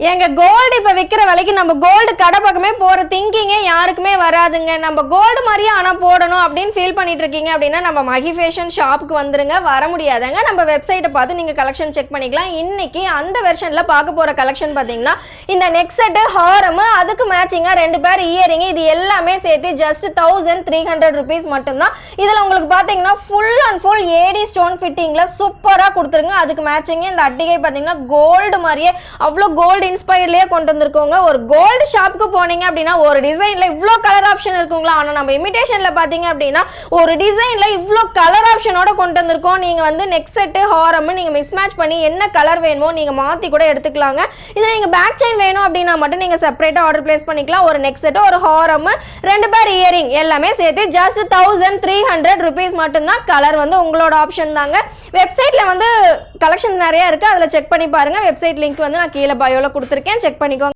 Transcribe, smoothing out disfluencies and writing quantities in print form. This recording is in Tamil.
எங்க கோல்டு இப்ப விக்கிற விலைக்கு நம்ம கோல்டு கடை பக்கமே போற திங்கிங்கே யாருக்குமே வராதுங்க. நம்ம கோல்டு மாதிரியே ஆனா போடணும் அப்படின்னு ஃபீல் பண்ணிட்டு இருக்கீங்க அப்படின்னா நம்ம மகி ஃபேஷன் ஷாப்புக்கு வந்துருங்க. வர முடியாதங்க, நம்ம வெப்சைட்டை பார்த்து நீங்க கலெக்ஷன் செக் பண்ணிக்கலாம். இன்னைக்கு அந்த வெர்ஷன்ல பார்க்க போற கலெக்ஷன் பாத்தீங்கன்னா இந்த நெக் செட், ஹாரம், அதுக்கு மேட்சிங்கா 2 பேர் இயரிங், இது எல்லாமே சேர்த்து ஜஸ்ட் 1300 rupees மட்டும்தான். இதுல உங்களுக்கு பாத்தீங்கன்னா full and full AD stone ஃபிட்டிங்ல சூப்பரா கொடுத்துருங்க. அதுக்கு மேட்சிங்க இந்த அட்டிகை பாத்தீங்கன்னா கோல்டு மாதிரியே அவ்வளோ கோல்டு இன்ஸ்பயர்லயே கொண்டு வந்திருக்கோங்க. ஒரு கோல்டு ஷாப்புக்கு போனீங்க அப்படின்னா ஒரு டிசைன்ல இவ்வளோ கலர் ஆப்ஷன் இருக்குங்களா, ஆனா நம்ம இமிடேஷன்ல பாத்தீங்க அப்படின்னா ஒரு டிசைன்ல இவ்வளோ கலர் ஆப்ஷனோட கொண்டு வந்திருக்கோம். நீங்க வந்து நெக் செட், ஹாரம் நீங்க மிஸ் மேட்ச் பண்ணி என்ன கலர் வேணுமோ நீங்க மாத்தி கூட எடுத்துக்கலாங்க. இதுல நீங்க பேக் செயின் வேணும் அப்படின்னா மட்டும் நீங்க செப்பரேட்டா ஆர்டர் பிளேஸ் பண்ணிக்கலாம். ஒரு நெக் செட், ஒரு ஹாரம், 2 பேர் இயரிங் எல்லாமே சேர்த்து ஜஸ்ட் 1300 rupees மட்டும்தான். கலர் வந்து உங்களோட ஆப்ஷன் தாங்க. வெப்சைட்ல வந்து கலெக்ஷன் நிறைய இருக்கு, அதுல செக் பண்ணி பாருங்க. வெப்சைட் லிங்க் வந்து நான் கீழே பயோல கொடுத்துருக்கேன், செக் பண்ணிக்கோங்க.